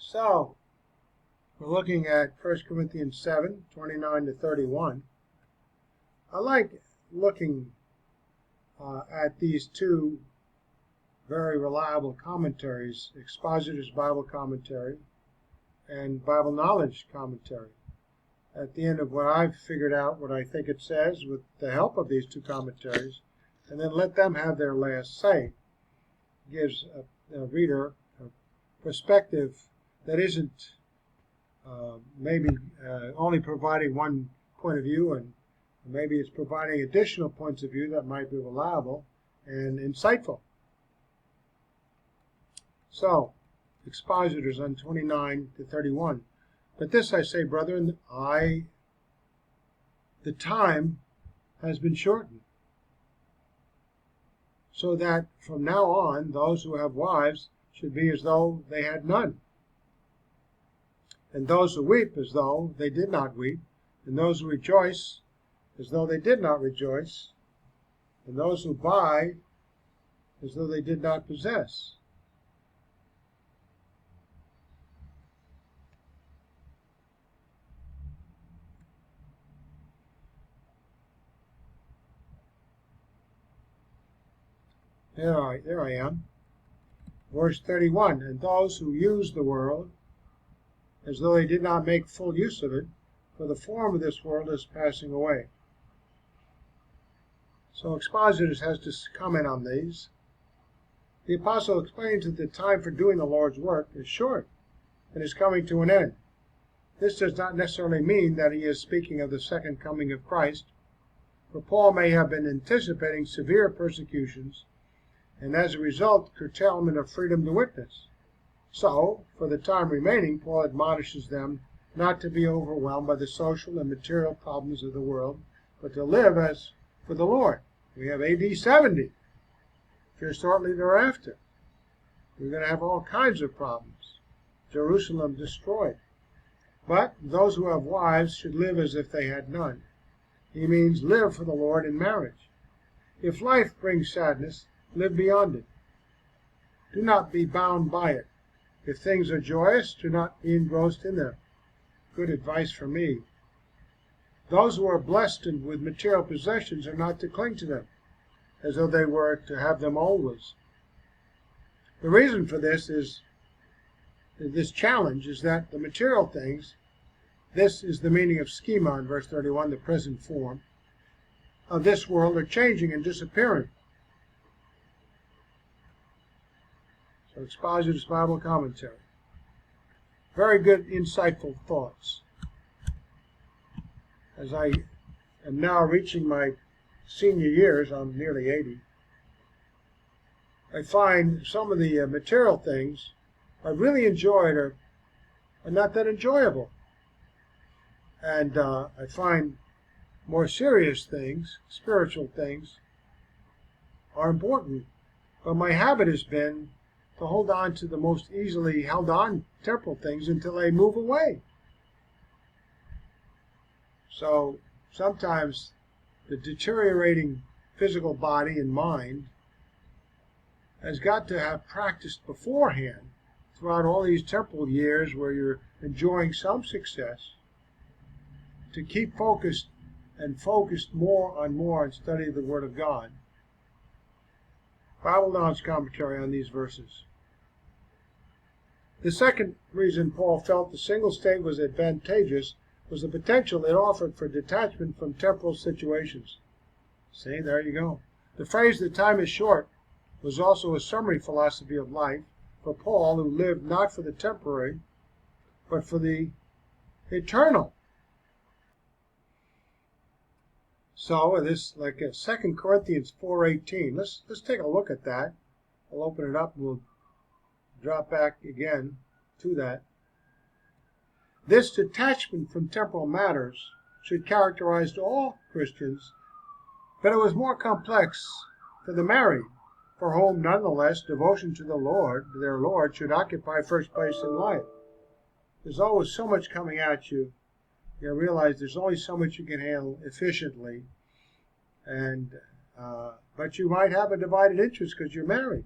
So, we're looking at 1 Corinthians 7, 29 to 31. I like looking at these two very reliable commentaries, Expositor's Bible Commentary and Bible Knowledge Commentary. At the end of what I've figured out, what I think it says, with the help of these two commentaries, and then let them have their last say, gives a reader a perspective that isn't maybe only providing one point of view, and maybe it's providing additional points of view that might be reliable and insightful. So, Expositors on 29 to 31. But this I say, brethren, the time has been shortened, so that from now on those who have wives should be as though they had none, and those who weep as though they did not weep, and those who rejoice as though they did not rejoice, and those who buy as though they did not possess. There I am. Verse 31, and those who use the world as though they did not make full use of it, for the form of this world is passing away. So Expositors has to comment on these. The apostle explains that the time for doing the Lord's work is short and is coming to an end. This does not necessarily mean that he is speaking of the second coming of Christ, for Paul may have been anticipating severe persecutions and as a result curtailment of freedom to witness. So, for the time remaining, Paul admonishes them not to be overwhelmed by the social and material problems of the world, but to live as for the Lord. We have AD 70. Just shortly thereafter, we're going to have all kinds of problems. Jerusalem destroyed. But those who have wives should live as if they had none. He means live for the Lord in marriage. If life brings sadness, live beyond it. Do not be bound by it. If things are joyous, do not be engrossed in them. Good advice from me. Those who are blessed with material possessions are not to cling to them, as though they were to have them always. The reason for this challenge is that the material things, this is the meaning of schema in verse 31, the present form, of this world are changing and disappearing. So Expositor's Bible Commentary. Very good, insightful thoughts. As I am now reaching my senior years, I'm nearly 80, I find some of the material things I really enjoyed are not that enjoyable. And I find more serious things, spiritual things, are important. But my habit has been to hold on to the most easily held on temporal things until they move away. So sometimes the deteriorating physical body and mind has got to have practiced beforehand throughout all these temporal years where you're enjoying some success to keep focused and focused more on study of the Word of God. Bible Knowledge Commentary on these verses. The second reason Paul felt the single state was advantageous was the potential it offered for detachment from temporal situations. See, there you go. The phrase, the time is short, was also a summary philosophy of life for Paul, who lived not for the temporary, but for the eternal. So, this, like 2 Corinthians 4:18, let's take a look at that. I'll open it up and we'll drop back again to that. This detachment from temporal matters should characterize all Christians, but it was more complex for the married, for whom, nonetheless, devotion to the Lord, their Lord, should occupy first place in life. There's always so much coming at you. You realize there's only so much you can handle efficiently, and but you might have a divided interest because you're married.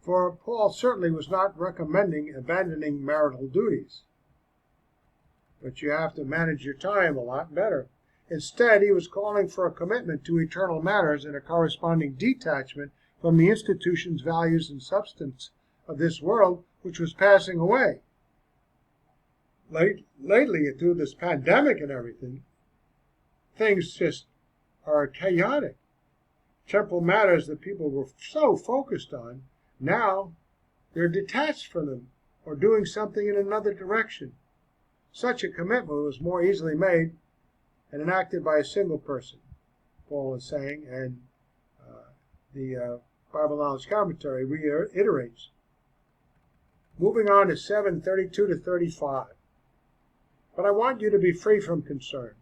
For Paul certainly was not recommending abandoning marital duties. But you have to manage your time a lot better. Instead, he was calling for a commitment to eternal matters and a corresponding detachment from the institutions, values, and substance of this world, which was passing away. Lately, through this pandemic and everything, things just are chaotic. Temporal matters that people were so focused on, now they're detached from them or doing something in another direction. Such a commitment was more easily made and enacted by a single person, Paul is saying, and the Bible Knowledge Commentary reiterates. Moving on to 7:32 to 35. But I want you to be free from concern.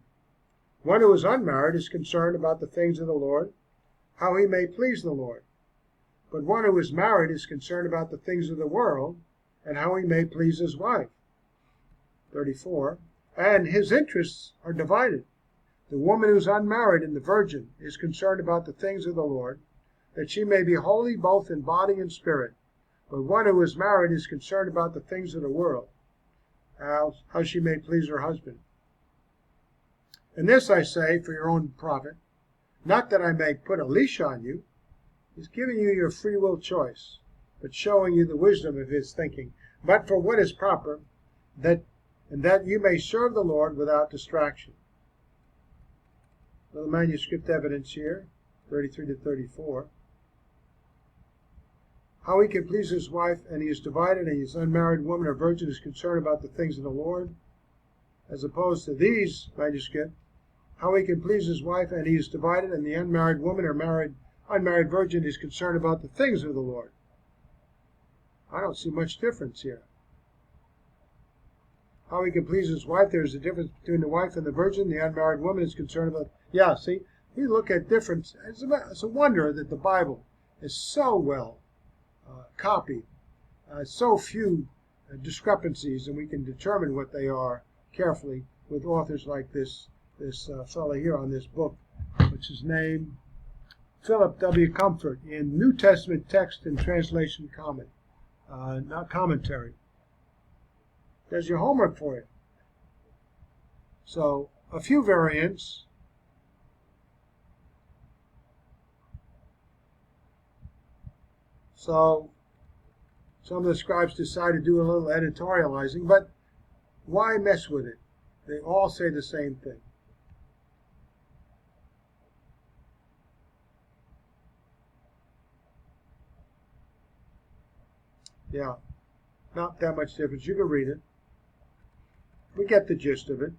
One who is unmarried is concerned about the things of the Lord, how he may please the Lord. But one who is married is concerned about the things of the world and how he may please his wife. 34. And his interests are divided. The woman who is unmarried and the virgin is concerned about the things of the Lord, that she may be holy both in body and spirit. But one who is married is concerned about the things of the world, how she may please her husband. And this I say for your own profit, not that I may put a leash on you. He's giving you your free will choice, but showing you the wisdom of his thinking, but for what is proper, and that you may serve the Lord without distraction. Little manuscript evidence here, 33 to 34. How he can please his wife, and he is divided, and his unmarried woman or virgin is concerned about the things of the Lord, as opposed to these manuscripts. How he can please his wife, and he is divided, and the unmarried woman or unmarried virgin is concerned about the things of the Lord. I don't see much difference here. How he can please his wife, there's a difference between the wife and the virgin. The unmarried woman is concerned about, see, we look at difference. It's a wonder that the Bible is so well copied, so few discrepancies, and we can determine what they are carefully with authors like this fellow here on this book, which is named Philip W. Comfort in New Testament Text and Translation Comment, not commentary. There's your homework for you. So, a few variants. So, some of the scribes decide to do a little editorializing, but why mess with it? They all say the same thing. Yeah, not that much difference. You can read it. We get the gist of it.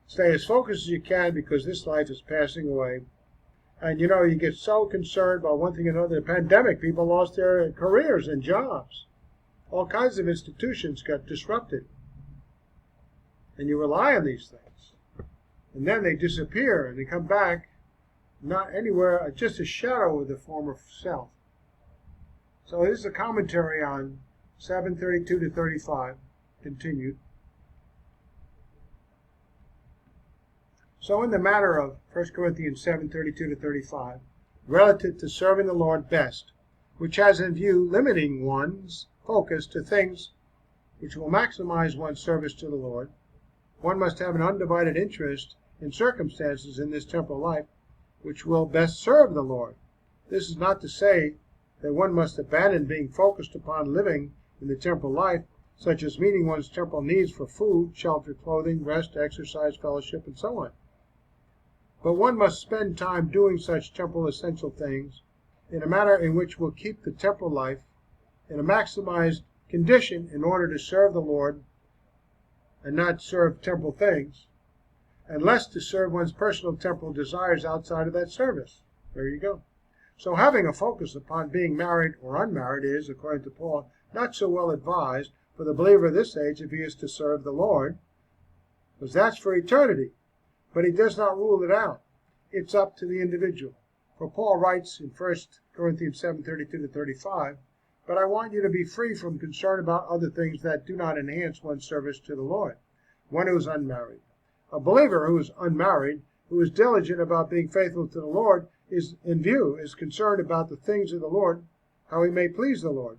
Stay as focused as you can because this life is passing away. And you get so concerned about one thing or another. The pandemic, people lost their careers and jobs. All kinds of institutions got disrupted. And you rely on these things. And then they disappear and they come back not anywhere, just a shadow of the former self. So this is a commentary on 7:32 to 35, continued. So in the matter of 1 Corinthians 7:32 to 35, relative to serving the Lord best, which has in view limiting one's focus to things which will maximize one's service to the Lord, one must have an undivided interest in circumstances in this temporal life which will best serve the Lord. This is not to say that one must abandon being focused upon living in the temporal life, such as meeting one's temporal needs for food, shelter, clothing, rest, exercise, fellowship, and so on. But one must spend time doing such temporal essential things in a manner in which will keep the temporal life in a maximized condition in order to serve the Lord and not serve temporal things, and less to serve one's personal temporal desires outside of that service. There you go. So having a focus upon being married or unmarried is, according to Paul, not so well advised for the believer of this age if he is to serve the Lord, because that's for eternity. But he does not rule it out. It's up to the individual. For Paul writes in 1 Corinthians 7:32 to 35, but I want you to be free from concern about other things that do not enhance one's service to the Lord. One who is unmarried. A believer who is unmarried, who is diligent about being faithful to the Lord, is concerned about the things of the Lord, how he may please the Lord,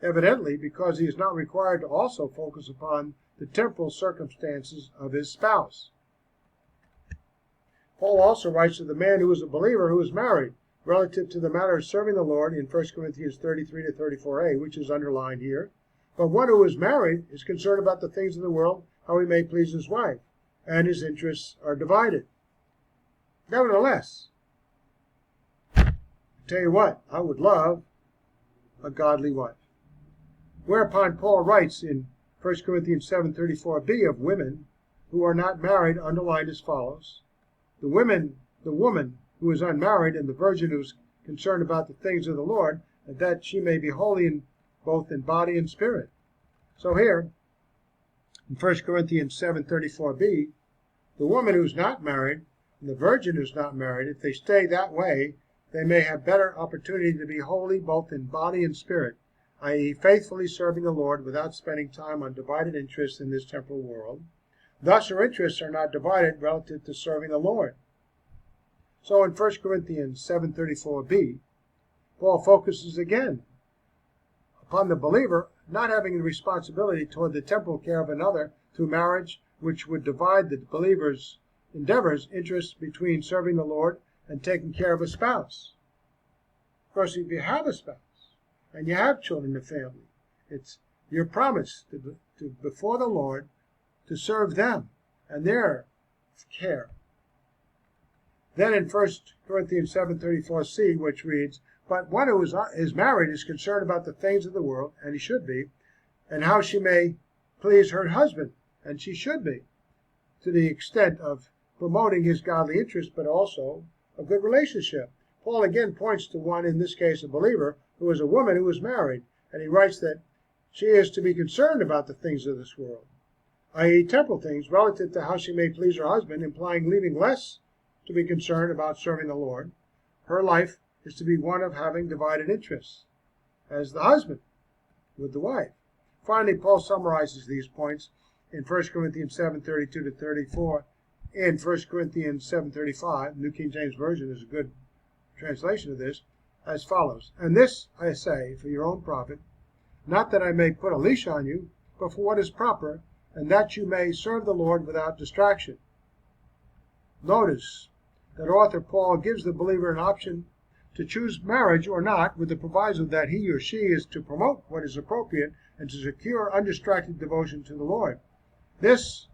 evidently because he is not required to also focus upon the temporal circumstances of his spouse. Paul also writes to the man who is a believer who is married, relative to the matter of serving the Lord in 1 Corinthians 33 to 34a, which is underlined here. But one who is married is concerned about the things of the world, how he may please his wife, and his interests are divided. Nevertheless, I tell you what, I would love a godly wife. Whereupon Paul writes in 1 Corinthians 7:34b of women who are not married, underlined as follows: the woman who is unmarried and the virgin who is concerned about the things of the Lord, and that she may be holy both in body and spirit. So here, in 1 Corinthians 7:34b, the woman who's not married and the virgin who's not married, if they stay that way, they may have better opportunity to be holy both in body and spirit, i.e. faithfully serving the Lord without spending time on divided interests in this temporal world. Thus her interests are not divided relative to serving the Lord. So in 1 Corinthians 7:34b, Paul focuses again upon the believer not having the responsibility toward the temporal care of another through marriage, which would divide the believer's endeavors, interests between serving the Lord and taking care of a spouse. Of course, if you have a spouse and you have children and family, it's your promise to before the Lord to serve them and their care. Then in 1 Corinthians 7:34c, which reads, but one who is married is concerned about the things of the world, and he should be, and how she may please her husband, and she should be, to the extent of promoting his godly interest, but also a good relationship. Paul again points to one, in this case a believer, who is a woman who is married, and he writes that she is to be concerned about the things of this world, i.e. temporal things, relative to how she may please her husband, implying leaving less to be concerned about serving the Lord. Her life is to be one of having divided interests, as the husband with the wife. Finally, Paul summarizes these points in 1 Corinthians 7:32 to 34. In 1 Corinthians 7:35, New King James Version is a good translation of this, as follows: and this I say for your own profit, not that I may put a leash on you, but for what is proper, and that you may serve the Lord without distraction. Notice that author Paul gives the believer an option to choose marriage or not, with the proviso that he or she is to promote what is appropriate and to secure undistracted devotion to the Lord. This,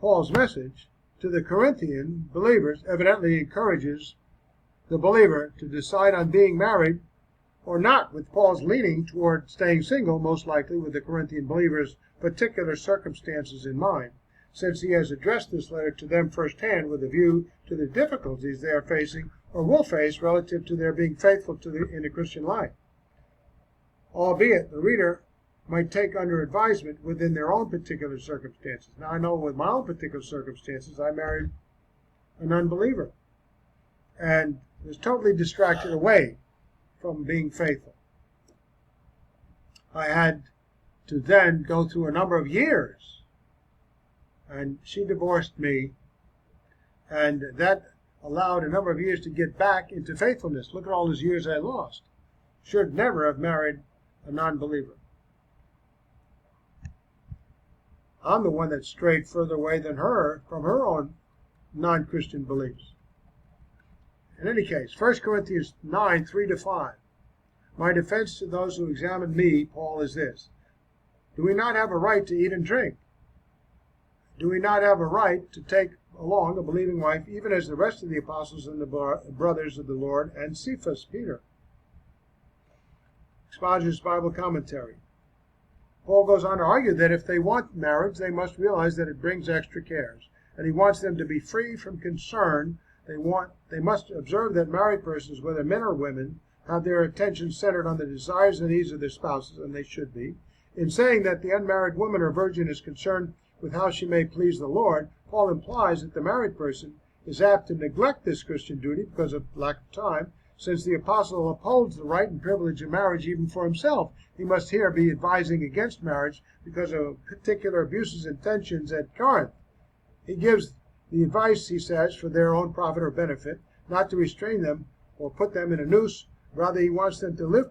Paul's message to the Corinthian believers, evidently encourages the believer to decide on being married or not, with Paul's leaning toward staying single, most likely with the Corinthian believers' particular circumstances in mind, since he has addressed this letter to them firsthand with a view to the difficulties they are facing or will face relative to their being faithful in the Christian life, albeit the reader might take under advisement within their own particular circumstances. Now, I know with my own particular circumstances, I married an unbeliever and was totally distracted away from being faithful. I had to then go through a number of years, and she divorced me, and that allowed a number of years to get back into faithfulness. Look at all those years I lost. Should never have married a non-believer. I'm the one that strayed further away than her from her own non-Christian beliefs. In any case, 1 Corinthians 9:3-5. My defense to those who examine me, Paul, is this: do we not have a right to eat and drink? Do we not have a right to take along a believing wife, even as the rest of the apostles and the brothers of the Lord, and Cephas, Peter? Expositor's Bible Commentary. Paul goes on to argue that if they want marriage, they must realize that it brings extra cares, and he wants them to be free from concern. They must observe that married persons, whether men or women, have their attention centered on the desires and needs of their spouses, and they should be. In saying that the unmarried woman or virgin is concerned with how she may please the Lord, Paul implies that the married person is apt to neglect this Christian duty because of lack of time. Since the apostle upholds the right and privilege of marriage even for himself, he must here be advising against marriage because of particular abuses and tensions at Corinth. He gives the advice, he says, for their own profit or benefit, not to restrain them or put them in a noose. Rather, he wants them to lift